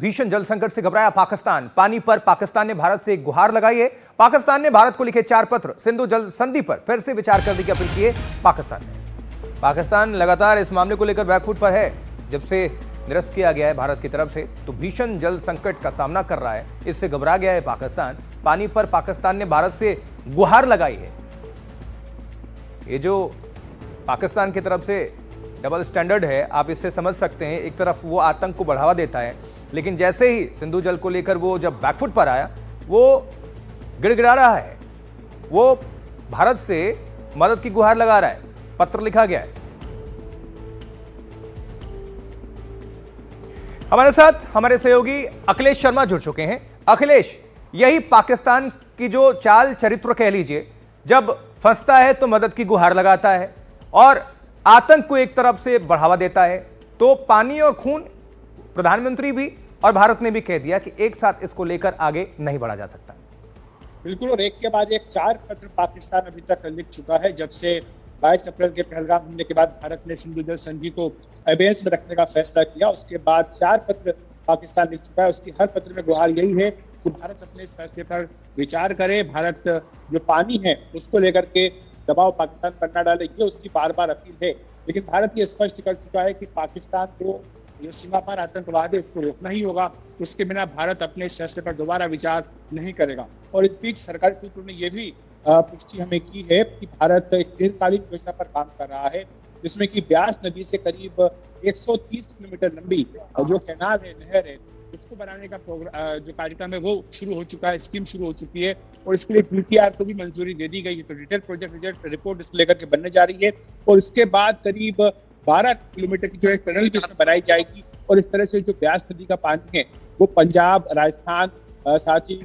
भीषण जल संकट से घबराया पाकिस्तान। पानी पर पाकिस्तान ने भारत से एक गुहार लगाई है। पाकिस्तान ने भारत को लिखे 4 पत्र। सिंधु जल संधि पर फिर से विचार करने की अपील की है पाकिस्तान ने। पाकिस्तान लगातार इस मामले को लेकर बैकफुट पर है। जब से निरस्त किया गया है भारत की तरफ से, तो भीषण जल संकट का सामना कर रहा है। इससे घबरा गया है पाकिस्तान। पानी पर पाकिस्तान ने भारत से गुहार लगाई है। ये जो पाकिस्तान की तरफ से डबल स्टैंडर्ड है, आप इससे समझ सकते हैं। एक तरफ वो आतंक को बढ़ावा देता है, लेकिन जैसे ही सिंधु जल को लेकर वो जब बैकफुट पर आया, वो गिड़गिड़ा रहा है। वो भारत से मदद की गुहार लगा रहा है। पत्र लिखा गया है। हमारे साथ हमारे सहयोगी अखिलेश शर्मा जुड़ चुके हैं। अखिलेश, यही पाकिस्तान की जो चाल चरित्र कह लीजिए, जब फंसता है तो मदद की गुहार लगाता है और आतंक को एक तरफ से बढ़ावा देता है। तो पानी और खून, प्रधानमंत्री भी और भारत ने भी कह दिया कि एक साथ इसको लेकर आगे नहीं बढ़ा जा सकता। बिल्कुल, और एक के बाद एक 4 पत्र पाकिस्तान अभी तक लिख चुका है। जब से 22 अप्रैल के पहलगाम हमले के बाद भारत ने सिंधु जल संधि को अबेयस में रखने का फैसला किया, उसके बाद 4 पत्र पाकिस्तान लिख चुका है। उसकी हर पत्र में गुहार यही है कि भारत अपने इस फैसले पर विचार करे। भारत जो पानी है उसको लेकर के दबाव पाकिस्तान पर न डाले, ये उसकी बार बार अपील है। लेकिन भारत ये स्पष्ट कर चुका है कि पाकिस्तान को जो सीमा पार आतंकवाद है उसको रोकना ही होगा। उसके बिना भारत अपने इस फैसले पर दोबारा विचार नहीं करेगा। और इस बीच सरकारी सूत्रों ने यह भी पुष्टि हमें की है कि भारत एक दीर्घकालीन योजना पर काम कर रहा है, जिसमें कि ब्यास नदी से करीब 130 किलोमीटर लंबी जो कैनाल है, नहर है, उसको बनाने का प्रोग्राम जो कार्यक्रम है वो शुरू हो चुका है। स्कीम शुरू हो चुकी है और इसके लिए DPR को भी मंजूरी दे दी गई है। तो डिटेल प्रोजेक्ट रिपोर्ट इसको लेकर के बनने जा रही है और इसके बाद करीब 12 किलोमीटर की जो एक टनल भी इसमें बनाई जाएगी। और इस तरह से जो ब्यास नदी का पानी है वो पंजाब, राजस्थान, साथ ही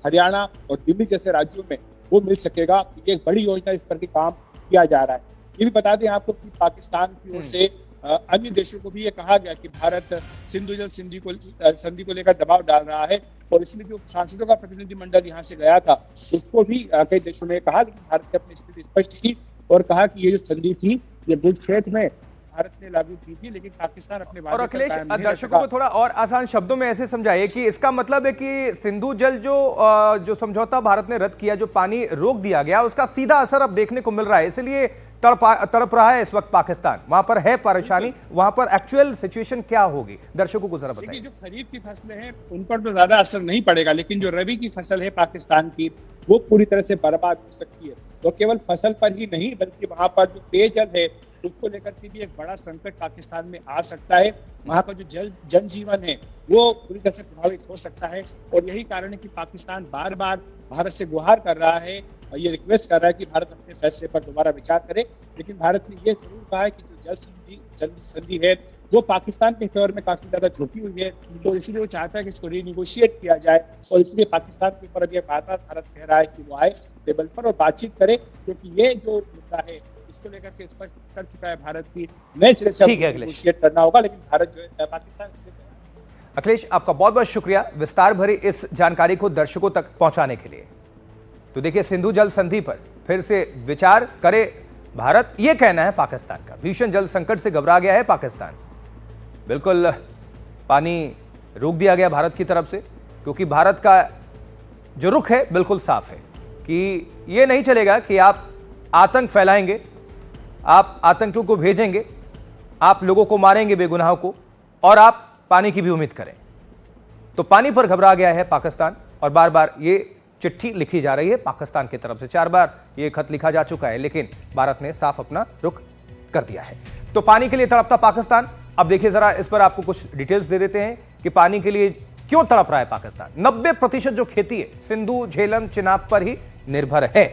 हरियाणा और दिल्ली जैसे राज्यों में वो मिल सकेगा। ये एक बड़ी योजना, इस पर भी काम किया जा रहा है। ये भी बता दें आपको कि पाकिस्तान की ओर से अन्य देशों को भी ये कहा गया कि भारत सिंधु जल संधि को लेकर दबाव डाल रहा है। और इसमें जो सांसदों का प्रतिनिधिमंडल यहाँ से गया था, उसको भी कई देशों ने कहा, लेकिन भारत ने अपनी स्थिति स्पष्ट की और कहा कि ये जो संधि थी ये बुलशेट में भारत ने लागू की थी, लेकिन पाकिस्तान अपने और अखिलेश, दर्शकों को थोड़ा और आसान शब्दों में ऐसे समझाइए कि इसका मतलब है कि सिंधु जल जो समझौता भारत ने रद्द किया, जो पानी रोक दिया गया, उसका सीधा असर अब देखने को मिल रहा है। इसलिए तड़प रहा है इस वक्त पाकिस्तान। वहां पर है परेशानी, वहां पर एक्चुअल सिचुएशन क्या होगी, दर्शकों को जरा बताइए। जो खरीफ की फसलें हैं उन पर तो ज्यादा असर नहीं पड़ेगा, लेकिन जो रबी की फसल है पाकिस्तान की, वो पूरी तरह से बर्बाद हो सकती है। तो केवल फसल पर ही नहीं, बल्कि वहां पर जो पेयजल है उसको लेकर के भी एक बड़ा संकट पाकिस्तान में आ सकता है। वहां का जो जनजीवन है वो पूरी तरह से प्रभावित हो सकता है। और यही कारण है कि पाकिस्तान बार बार भारत से गुहार कर रहा है और ये रिक्वेस्ट कर रहा है कि भारत अपने फैसले पर दोबारा विचार करे। लेकिन भारत ने ये जरूर कहा है कि जो जल संधि है वो पाकिस्तान के फेवर में काफी ज्यादा झुकी हुई है, तो इसलिए वो चाहता है कि इसको रीनिगोशिएट किया जाए। और इसलिए पाकिस्तान के ऊपर अब ये बार-बार भारत कह रहा है कि वो आए टेबल पर और बातचीत करे, क्योंकि ये जो मुद्दा है इसको लेकर के स्पष्ट कर चुका है भारत की नए सिरे से नेगोशिएट करना होगा। लेकिन भारत जो है पाकिस्तान से। अखिलेश, आपका बहुत बहुत शुक्रिया विस्तार भरी इस जानकारी को दर्शकों तक पहुंचाने के लिए। तो देखिए, सिंधु जल संधि पर फिर से विचार करे भारत, यह कहना है पाकिस्तान का। भीषण जल संकट से घबरा गया है पाकिस्तान। बिल्कुल पानी रोक दिया गया भारत की तरफ से, क्योंकि भारत का जो रुख है बिल्कुल साफ है कि यह नहीं चलेगा कि आप आतंक फैलाएंगे, आप आतंकियों को भेजेंगे, आप लोगों को मारेंगे बेगुनाहों को, और आप पानी की भी उम्मीद करें। तो पानी पर घबरा गया है पाकिस्तान और बार बार ये चिट्ठी लिखी जा रही है पाकिस्तान की तरफ से। 4 बार ये खत लिखा जा चुका है, लेकिन भारत ने साफ अपना रुख कर दिया है। तो पानी के लिए तड़पता पाकिस्तान। अब देखिए जरा, इस पर आपको कुछ डिटेल्स दे देते हैं कि पानी के लिए क्यों तड़प रहा है पाकिस्तान। 90% जो खेती है सिंधु, झेलम, चिनाब पर ही निर्भर है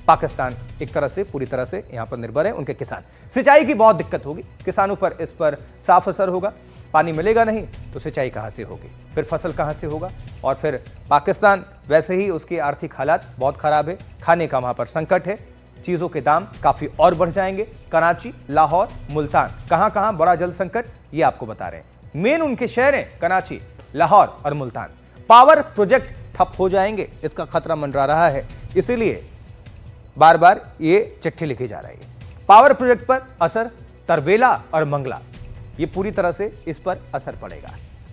पाकिस्तान। एक तरह से, पूरी तरह से यहां पर निर्भर है उनके किसान। सिंचाई की बहुत दिक्कत होगी किसानों पर, इस पर साफ असर होगा। पानी मिलेगा नहीं तो सिंचाई कहां से होगी, फिर फसल कहां से होगा। और फिर पाकिस्तान वैसे ही उसके आर्थिक हालात बहुत खराब है, खाने का वहां पर संकट है, चीजों के दाम काफी और बढ़ जाएंगे। कराची, लाहौर, मुल्तान, कहां कहां बड़ा जल संकट, ये आपको बता रहे हैं। मेन उनके शहर हैं कराची, लाहौर और मुल्तान। पावर प्रोजेक्ट ठप हो जाएंगे, इसका खतरा मंडरा रहा है। इसीलिए बार बार ये चिट्ठी लिखी जा रही है। पावर प्रोजेक्ट पर असर, तरबेला और मंगला, ये पूरी तरह से इस पर असर पड़ेगा।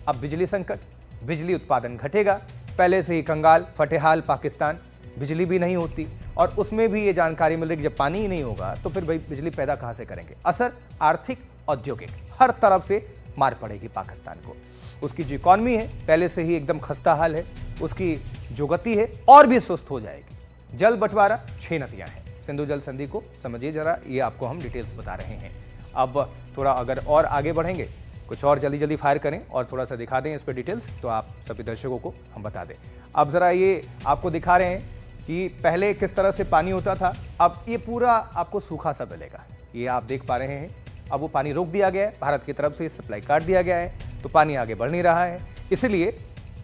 अब बिजली संकट, बिजली उत्पादन घटेगा। पहले से ही कंगाल फटेहाल पाकिस्तान, बिजली भी नहीं होती और उसमें भी ये जानकारी मिल रही कि जब पानी ही नहीं होगा तो फिर भाई बिजली पैदा कहां से करेंगे। असर आर्थिक, औद्योगिक, हर तरफ से मार पड़ेगी पाकिस्तान को। उसकी जो इकॉनमी है पहले से ही एकदम खस्ता हाल है, उसकी जो गति है और भी सुस्त हो जाएगी। जल बंटवारा 6 नदियां हैं, सिंधु जल संधि को समझिए जरा, ये आपको हम डिटेल्स बता रहे हैं। अब थोड़ा अगर और आगे बढ़ेंगे, कुछ और जल्दी जल्दी फायर करें और थोड़ा सा दिखा दें इस पर डिटेल्स, तो आप सभी दर्शकों को हम बता दें। अब जरा ये आपको दिखा रहे हैं कि पहले किस तरह से पानी होता था, अब ये पूरा आपको सूखा सा मिलेगा, ये आप देख पा रहे हैं। अब वो पानी रोक दिया गया है, भारत की तरफ से सप्लाई काट दिया गया है, तो पानी आगे बढ़ नहीं रहा है, इसलिए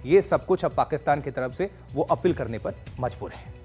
ये सब कुछ अब पाकिस्तान की तरफ से वो अपील करने पर मजबूर है।